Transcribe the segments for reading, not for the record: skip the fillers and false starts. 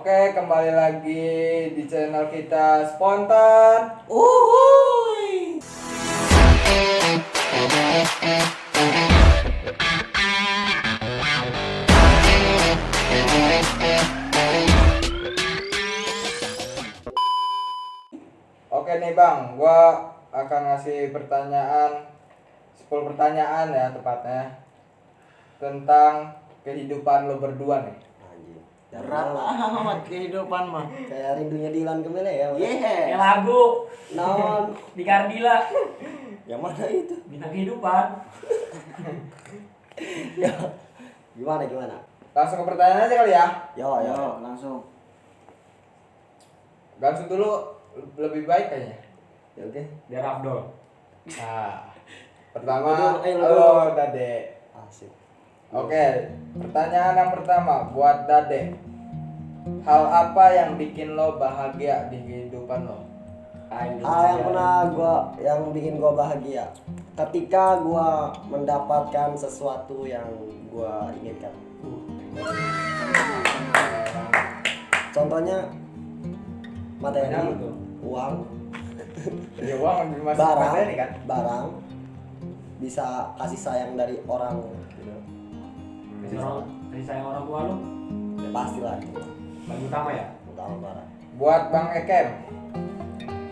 Oke, kembali lagi di channel kita Spontan. Uhuy. Oke nih Bang, gua akan ngasih 10 pertanyaan ya tepatnya tentang kehidupan lo berdua nih. Anjing. Berat amat kehidupan mah. Kayak rindunya Dilan ke Mele ya. Yes. Kayak lagu Non. di Kardila Yang mana itu? bintang kehidupan. Ya. Gimana? Langsung ke pertanyaan aja kali ya. Yo. Yo, langsung. Langsung dulu lebih baik kayaknya. Ya oke. Biar Abdul. Nah, pertama Lo dulu. lo Dade. Asik. Oke, pertanyaan yang pertama buat Dade. Hal apa yang bikin lo bahagia di kehidupan lo? Yang bikin gua bahagia ketika gua mendapatkan sesuatu yang gua inginkan. Contohnya materi, Apa tuh? uang, Ya uang masuk barang, materi kan? barang bisa kasih sayang dari orang gitu. Kasih sayang orang tua lu. Ya pastilah Paling utama ya. utama parah. Buat Bang Ekem,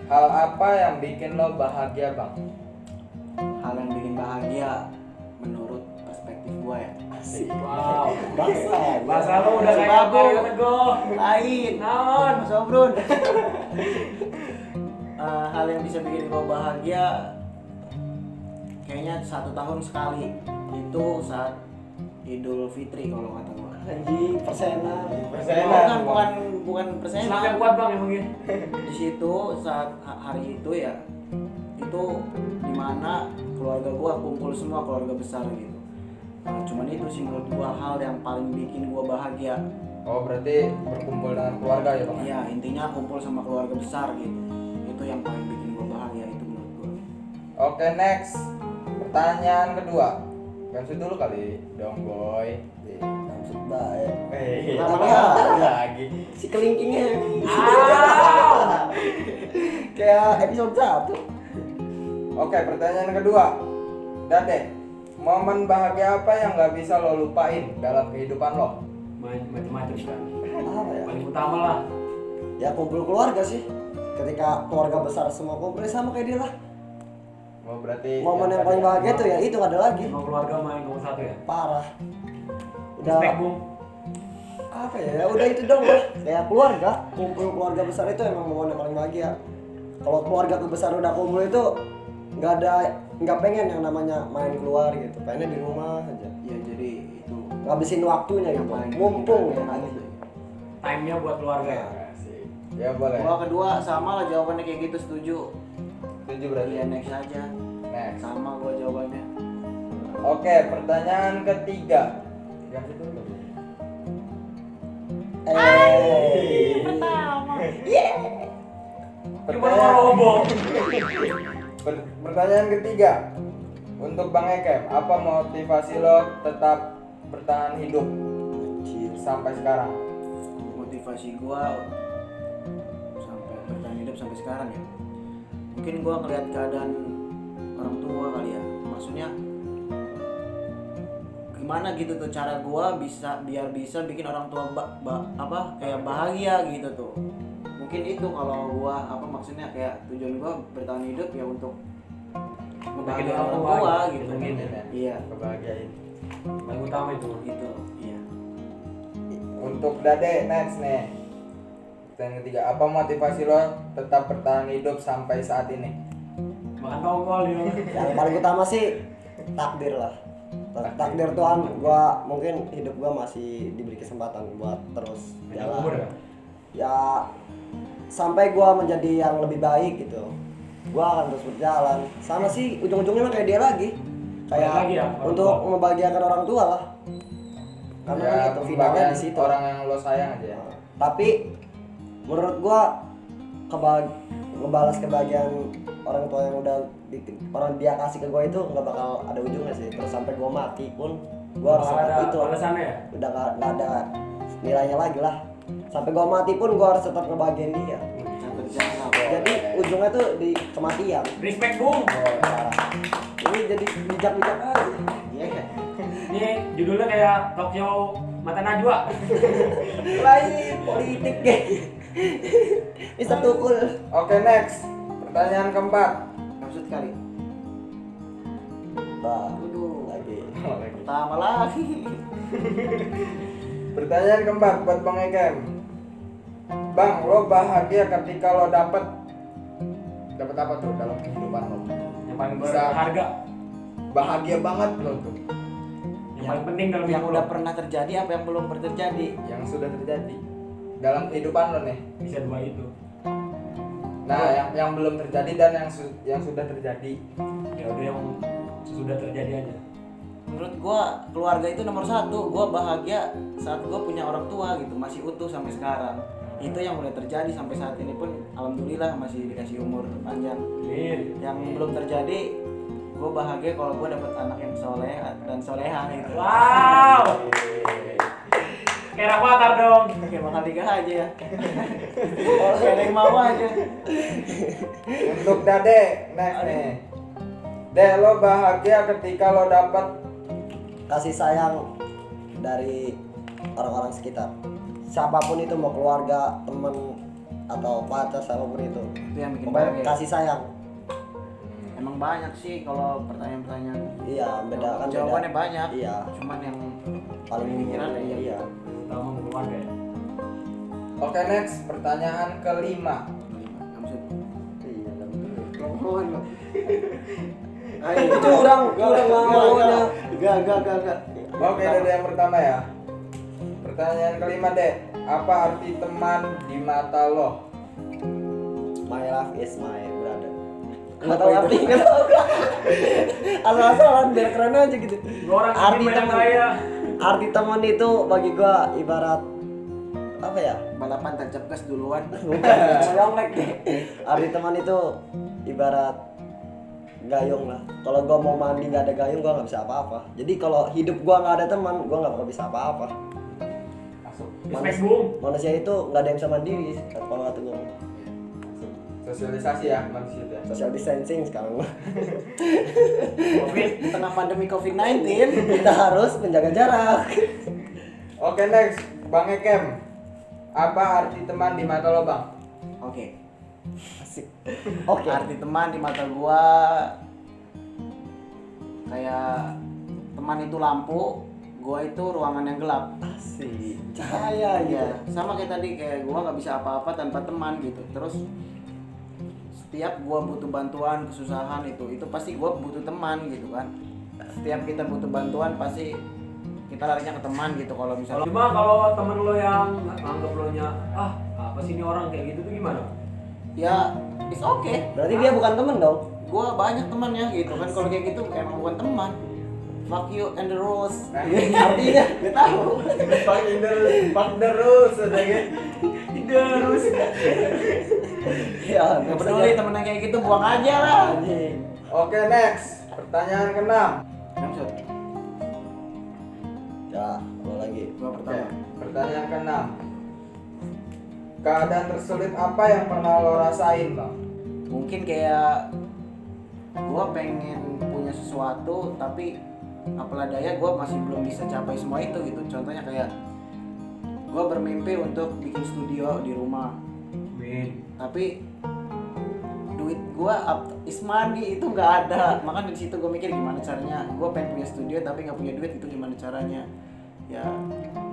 hal apa yang bikin lo bahagia Bang? Hal yang bikin bahagia menurut perspektif gua ya. Asik. Wow. Bahasa lu udah kayak Bagus. Mario Teguh. Lain. Naon? Mas Obrun. Hal yang bisa bikin gua bahagia kayaknya 1 tahun sekali itu saat Idul Fitri kalau kata gua. Anjing persenan. Bukan persen. Semangat kuat Bang ya mungkin. Di situ saat hari itu ya itu dimana keluarga gua kumpul semua, keluarga besar gitu. Nah, cuman itu sih menurut gua hal yang paling bikin gua bahagia. Oh berarti berkumpul dengan keluarga ya Bang? Iya, intinya kumpul sama keluarga besar gitu. Itu yang paling bikin gua bahagia itu menurut gua. Oke next, pertanyaan kedua. Ganti dulu kali dong boy. Maksud baik. Apa lagi? Si kelingkingnya Ah. kayak episode 1. Oke pertanyaan kedua, Dade, momen bahagia apa yang nggak bisa lo lupain dalam kehidupan lo? Macam-macam kan. Apa ya? Paling utama lah. Ya kumpul keluarga sih. Ketika keluarga besar semua kumpul sama kayak dia lah. Oh berarti Momen yang paling bahagia tuh ya itu nggak ada lagi. Sama keluarga main nomor 1 ya. Parah. Udah Respect Bung. apa ya? Udah itu dong lah. Kayak keluarga, kumpul keluarga besar itu emang momen yang paling bahagia. Kalau keluarga besar udah kumpul itu nggak pengen yang namanya main keluar gitu. Pengennya di rumah aja. Ya jadi itu Ngabisin waktunya gitu. Mumpung ya kan. Time-nya buat keluarga ya. Asik. Ya boleh. gua kedua sama lah jawabannya kayak gitu, setuju. Setuju berarti. Iya, next aja. Next. Sama gua jawabannya. Oke pertanyaan ketiga. Ganti dulu. Gimana mau roboh? Pertanyaan ketiga untuk Bang Ekem, apa motivasi lo tetap bertahan hidup sampai sekarang? Motivasi gua sampai bertahan hidup sampai sekarang ya. Mungkin gua ngeliat keadaan orang tua kali ya. Maksudnya gimana gitu tuh cara gua biar bisa bikin orang tua kayak bahagia gitu tuh. Mungkin itu kalau gua maksudnya kayak tujuan gua bertahan hidup ya untuk membahagiakan orang tua gitu. Gitu ya. Iya, Kebahagiaan. Paling utama itu. gitu. Iya. Untuk Dade next nih. Pertanyaan ketiga, apa motivasi lo tetap bertahan hidup sampai saat ini? Makan tongkol ya. Yang paling utama sih takdir lah. Takdir Tuhan, mungkin hidup gua masih diberi kesempatan buat terus Banyak umur ya. jalan. Ya sampai gua menjadi yang lebih baik gitu. Gua akan terus berjalan. Sama sih ujung-ujungnya mah kayak dia lagi. Kayak Balik lagi ya, orang untuk tua. membahagiakan orang tua lah. Karena Ya, kan itu finalnya pembagian di situ. orang yang lo sayang aja ya. Tapi menurut gua ngebalas kebahagiaan orang tua yang udah orang dia kasih ke gua itu nggak bakal ada ujungnya sih. Terus sampai gua mati pun gua harus Bakal tetap ada itu. balasannya ya. Udah nggak ada nilainya lagi lah. Sampai gua mati pun gua harus tetap ngebahagiain dia. Sampai di sana. Jadi ujungnya tuh di kematian. Respect Bung. Parah. Ini jadi bijak-bijak aja. Iya kan? Ini judulnya kayak talk show Mata Najwa. Lain politik deh. Bisa tukul. Oke, next. Pertanyaan keempat. Maksud kali. Bah, Aduh. lagi. Pertama lagi. Pertanyaan keempat buat Bang Ekem. Bang, lo bahagia ketika lo dapet apa tuh dalam kehidupan lo? Yang paling Bisa. berharga, Bahagia banget lo tuh. yang paling penting dalam Yang hidup udah lo. pernah terjadi apa yang belum pernah terjadi? Yang sudah terjadi dalam kehidupan lo nih. Bisa dua itu. Nah, yang belum terjadi dan yang sudah terjadi. Ya udah yang sudah terjadi aja. Menurut gua keluarga itu nomor satu. Gua bahagia saat gua punya orang tua gitu, masih utuh sampai sekarang. Itu yang udah terjadi sampai saat ini pun alhamdulillah masih dikasih umur panjang. Amin. Yang belum terjadi, gua bahagia kalau gua dapet anak yang soleh dan soleha gitu. Wow. Kayak Rafathar dong. Kayak bakal nikah aja ya. Kalau kayak ada yang mau aja. Untuk Dade, next nih. Dek, lo bahagia ketika lo dapet Kasih sayang dari orang-orang sekitar. Siapapun itu, mau keluarga, temen, atau pacar, siapapun itu. Itu yang bikin Pokoknya bahagia. kasih sayang. Emang banyak sih kalau pertanyaan-pertanyaan. Iya, beda kan. Jawabannya beda. banyak. Iya, Cuman yang paling pikiran ya iya. iya. Utama keluarga ya. Oke, next. Pertanyaan kelima. Iya, Mohon. Itu curang maunya. Gak. Oke, Dede yang pertama ya. Pertanyaan kelima, Dek. Apa arti teman di mata lo? My love is my brother. Nggak tahu arti, nggak tahu. Asal-asalan biar keren aja gitu. Dua orang Arti ini banyak teman. kaya. Arti teman itu bagi gua ibarat apa ya? Balapan tancap gas duluan. Bukan, soyonglek deh. Arti teman itu ibarat gayung lah. Kalau gua mau mandi nggak ada gayung, gua nggak bisa apa-apa. Jadi kalau hidup gua nggak ada teman, gua nggak bakal bisa apa-apa. Masuk. Respect Bung. Manusia itu nggak ada yang bisa mandiri. Kalau kata gua, Sosialisasi ya manusia ya. social distancing sekarang. Covid. Di tengah pandemi COVID-19. Kita harus menjaga jarak. Oke, next. Bang Ekem. Apa arti teman di mata lo, Bang? Oke. Asik. Oke. Arti teman di mata gua kayak teman itu lampu, gua itu ruangan yang gelap. Asik. Cahaya gitu. Iya, sama kayak tadi, kayak gua nggak bisa apa-apa tanpa teman gitu. Terus setiap gua butuh bantuan, kesusahan itu pasti gua butuh teman gitu kan. Setiap kita butuh bantuan pasti kita larinya ke teman gitu. Kalau misalnya Cuma kalau temen lo yang anggap lo nya apa sih ini orang kayak gitu tuh gimana? ya it's okay. Berarti dia bukan temen dong. Gua banyak temannya gitu kan. Kalau kayak gitu emang bukan teman. Fuck you and the rules. Artinya Gak tahu. Fuck the rules, udah gitu. Terus ya nggak peduli temen yang kayak gitu, buang aja lah. Oke, next. Pertanyaan keenam. Maksud Ya, lo lagi. gua Oke, pertama. pertanyaan keenam. Keadaan tersulit apa yang pernah lo rasain, Bang? Mungkin kayak gua pengen punya sesuatu tapi apalah daya gua masih belum bisa capai semua itu gitu. Contohnya kayak gua bermimpi untuk bikin studio di rumah, Amin. tapi duit gua is money itu nggak ada. Makanya di situ gua mikir gimana caranya gua pengen punya studio tapi nggak punya duit, itu gimana caranya. Ya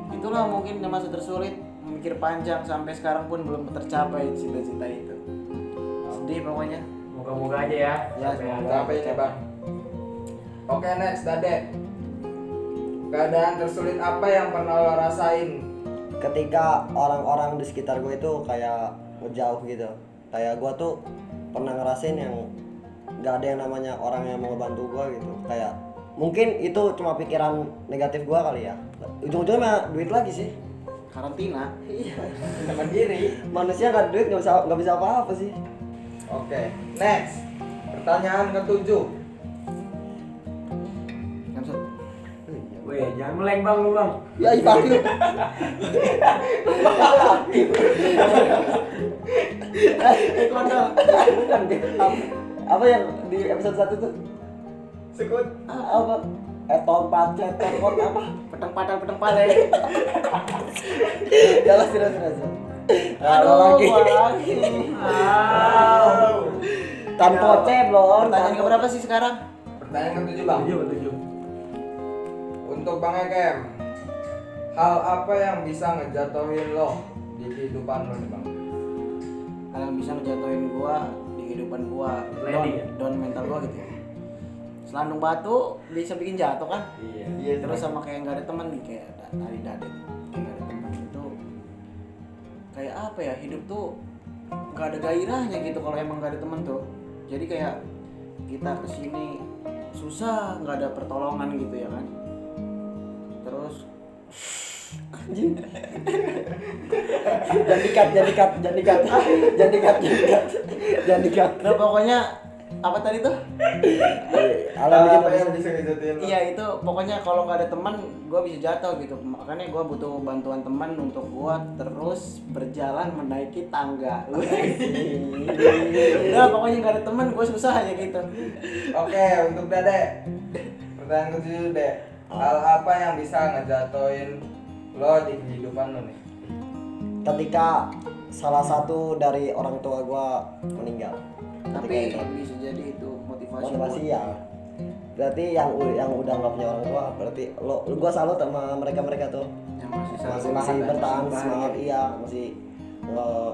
itulah mungkin masa tersulit, mikir panjang sampai sekarang pun belum tercapai cita-cita itu. Sedih pokoknya. Moga-moga aja ya. Ya, Sampai semoga. ada. Capek nih, Bang. Oke, next, Dade. Keadaan tersulit apa yang pernah lo rasain? Ketika orang-orang di sekitar gue itu kayak ngejauh gitu. Kayak gue tuh pernah ngerasain yang nggak ada yang namanya orang yang mau ngebantu gue gitu. Kayak mungkin itu cuma pikiran negatif gue kali ya. Ujung-ujungnya mah duit lagi sih. Karantina. Iya. Teman diri. Manusia nggak ada duit nggak bisa apa-apa sih. Oke, next. Pertanyaan ketujuh. Maksud Gue Weh, jangan meleng bang lu bang. Ya Pak Hakim. Kondol. Bukan apa yang di episode 1 tuh? Sekut. Apa? Etong pacet, telepon apa? Peteng padang. Jelas. Aduh lagi. Tanpa ceblon. Pertanyaan keberapa sih sekarang? Pertanyaan ke-7 bang. Tujuh. Untuk Bang Ekem, hal apa yang bisa ngejatuhin lo di kehidupan lo nih bang? Hal yang bisa ngejatuhin gua di kehidupan gua, Landing ya? down mental gua gitu. Selandung batu bisa bikin jatuh kan? Iya. Terus sama kayak nggak ada teman nih, kayak tadi Dade kayak nggak ada teman itu kayak apa ya, hidup tuh nggak ada gairahnya gitu kalau emang nggak ada teman tuh. Jadi kayak kita kesini susah, nggak ada pertolongan gitu ya kan. Terus Jangan dikat. nah pokoknya apa tadi tuh? Hal apa yang bisa ngejatuhin lo? Iya itu pokoknya kalau nggak ada teman gue bisa jatuh gitu, makanya gue butuh bantuan teman untuk gue terus berjalan menaiki tangga. Udah pokoknya nggak ada teman gue susah aja gitu. Oke, untuk Dade. Pertanyaan ke-7 Dek. Hal apa yang bisa ngejatuhin lo di kehidupan lo nih? Ketika salah satu dari orang tua gua meninggal. Tapi Ketika itu. bisa jadi itu motivasi. Motivasi ya. Berarti yang udah nggak punya orang tua, berarti gua salut sama mereka tuh. Yang masih Masih bertahan semangat, iya, masih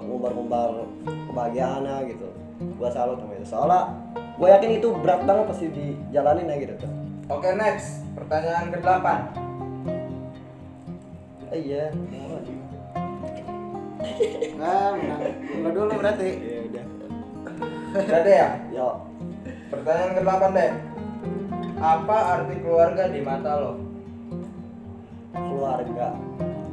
ngumbar-ngumbar kebahagiaannya gitu. Gua salut sama itu. Soalnya gua yakin itu berat banget pasti dijalanin ya gitu tuh. Oke, next. Pertanyaan ke-8. Iya. Nah, menang. Lo dulu berarti. Iya udah. Dade ya? Yo, Pertanyaan ke-8 Dek. Apa arti keluarga di mata lo?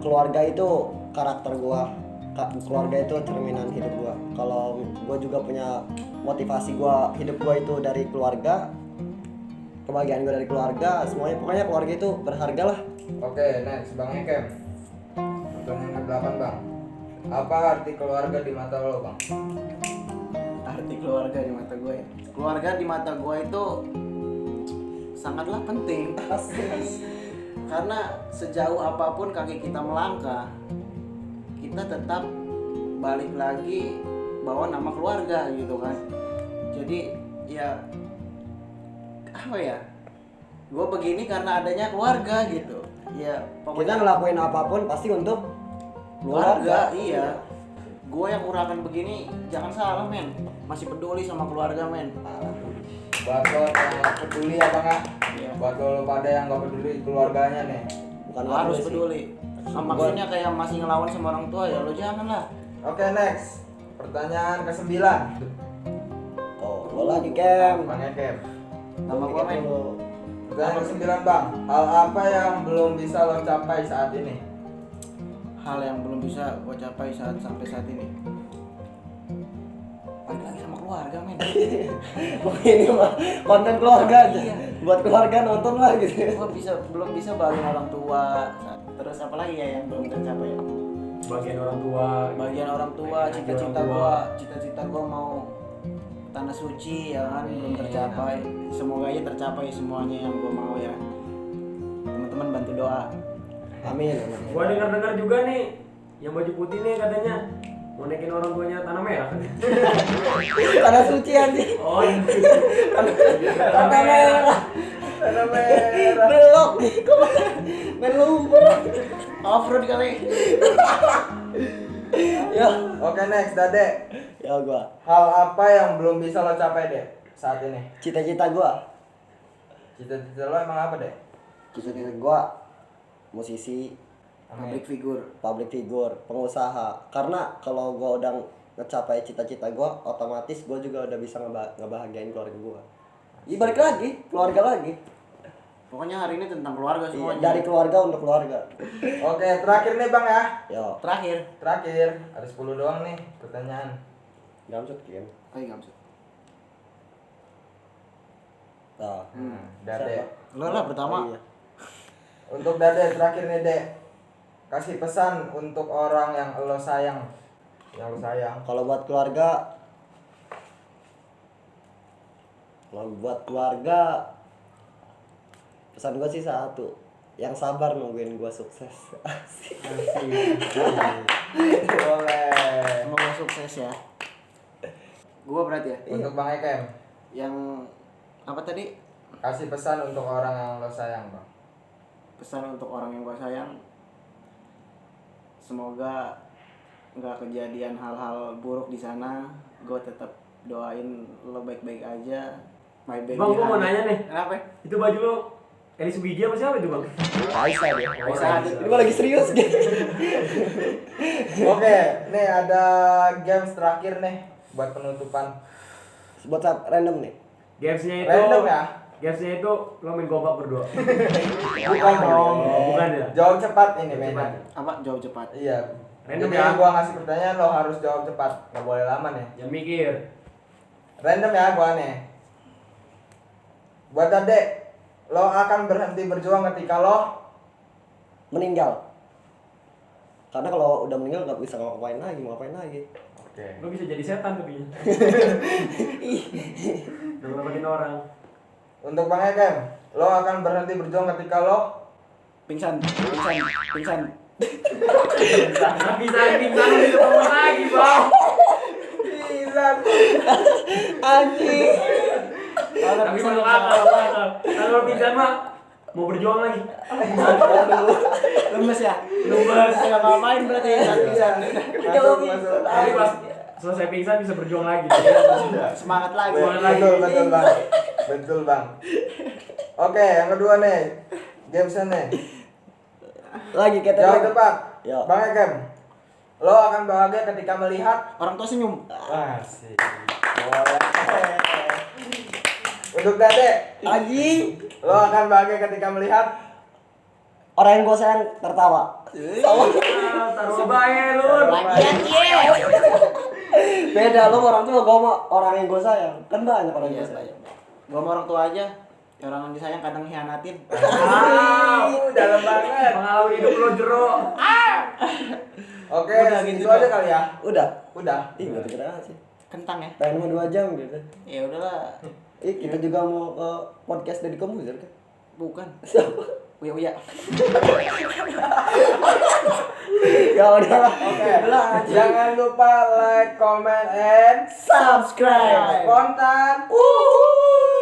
keluarga itu karakter gua. Keluarga itu cerminan hidup gua. Kalau gua juga punya motivasi gua, hidup gua itu dari keluarga, kebahagiaan gua dari keluarga, semuanya pokoknya keluarga itu berharga lah. Oke, next Bang Ekem. Pertanyaan ke-8 Bang. Apa arti keluarga di mata lo Bang? Arti keluarga di mata gue ya. Keluarga di mata gue itu sangatlah penting. Karena sejauh apapun kaki kita melangkah, kita tetap balik lagi bawa nama keluarga gitu kan. Jadi ya apa ya, gue begini karena adanya keluarga gitu ya. Kita Pokoknya ngelakuin apapun pasti untuk keluarga, iya. Gue yang urakan begini jangan salah men, masih peduli sama keluarga men. Buat lo yang gak peduli ya Bang ya? Iya. Buat lo pada yang gak peduli keluarganya nih. bukan Harus sih. peduli. Maksudnya kayak masih ngelawan sama orang tua ya lo jangan lah. Oke, next. Pertanyaan ke-9. Oh, lo lagi Kem. Bang Ekem. Sama gue men. Pertanyaan ke-9 Bang. Hal apa yang belum bisa lo capai saat ini? Hal yang belum bisa gue capai sampai saat ini. Balik lagi sama keluarga men. Ini mah konten keluarga aja. Iya. Buat keluarga nonton lah gitu. Gue belum bisa bagian orang tua. Terus apa lagi ya yang belum tercapai ya? Bagian orang tua. Bagian orang tua, cita-cita gua mau tanah suci ya kan, belum tercapai. Semoga aja tercapai semuanya yang gua mau ya. Teman-teman bantu doa. Amin. Gua dengar juga nih, yang baju putih nih katanya mau naikin orang tuanya tanah merah. Tanah suci aja. Oh, iya. Tanah merah. Tanah merah. Belok. Main lumpur. Off-road kali. Ya. Oke, next Dade. Ya gua. Hal apa yang belum bisa lo capai deh saat ini? Cita-cita gua. Cita-cita lo emang apa deh? Cita-cita gua musisi, Public figure. pengusaha. Karena kalau gua udah ngecapai cita-cita gua, otomatis gua juga udah bisa ngebahagiain keluarga gua. Balik lagi, keluarga lagi. Pokoknya hari ini tentang keluarga Iya, semuanya. dari keluarga untuk keluarga. Oke, terakhir nih Bang ya. Yo, Terakhir. Ada 10 doang nih pertanyaan. gamsut Kim. Oh iya, maksud. Nah, Dade. Lo lah pertama. Oh, iya. Untuk Dade terakhir nih Dek. Kasih pesan untuk orang yang lo sayang. Yang lo sayang. Kalau buat keluarga, pesan gue sih satu, yang sabar nungguin gue sukses. Asik. Boleh. Semoga sukses ya. Gua berarti ya. Untuk Bang Ekem, Yang apa tadi? kasih pesan untuk orang yang lo sayang, Bang. Pesan untuk orang yang gua sayang. Semoga nggak kejadian hal-hal buruk di sana. Gua tetap doain lo baik-baik aja. My baby. Bang, gua mau nanya nih. Kenapa? Itu baju lo Eli Subidi apa siapa itu, Bang? Aisyah dia. Aisyah. Ini gue lagi serius gitu. Oke, nih ada games terakhir nih buat penutupan. Buat saat random nih. Gamesnya itu Random ya? Gamesnya itu lo main gobak berdua. Bukan dong. Oh, bukan ya? Jawab cepat ini Cepat. mainan. Apa? Jawab cepat. Iya. Random Jadi ya? gua ngasih pertanyaan lo harus jawab cepat. Gak boleh lama nih. Jangan mikir. Random ya gua nih. Buat Dade, lo akan berhenti berjuang ketika lo Meninggal. Karena kalau udah meninggal nggak bisa ngapain lagi, mau ngapain lagi. Oke. Lo bisa jadi setan tapi. Udah ngelakuin orang. Untuk Bang Ekem, lo akan berhenti berjuang ketika lo Pingsan. Nggak bisa pingsan lo bisa bangun lagi, Bang. Gila. Anjing. Tapi masuk akal. Kalau pingsan mah mau berjuang lagi. Lemes ya? Lemes. Nggak ngapain berarti saat pingsan. Masuk. Tapi pas selesai pingsan bisa berjuang lagi. Semangat lagi. Semangat lagi. Betul Bang. Betul Bang. Oke, yang kedua nih. Gamesnya nih. Lagi kita Jawab cepat. Yo. Bang Ekem, lo akan bahagia ketika melihat Orang tua senyum. Asik. Boleh. Untuk Dade, Anjing. lo akan bahagia ketika melihat Orang yang gue sayang tertawa. Taruh bae lu. Lagian ye. Beda lo orang tua, gue sama orang yang gue sayang. Kan banyak orang yang Iya, gue sayang. gua sama orang tua aja. Ya, orang yang disayang kadang hianatin. dalam banget. Pengalaman hidup lo jero. Oke, Udah gitu gitu aja dong. kali ya. Udah. Udah. Ih, gak kira sih. Kentang ya? Pengen mau 2 jam gitu. Ya udahlah. Kita juga mau ke podcast dari Komputer kan? Bukan. Siapa? Uya. Ya udahlah. Oke. Jangan lupa like, comment, and Subscribe. spontan. Uhuh.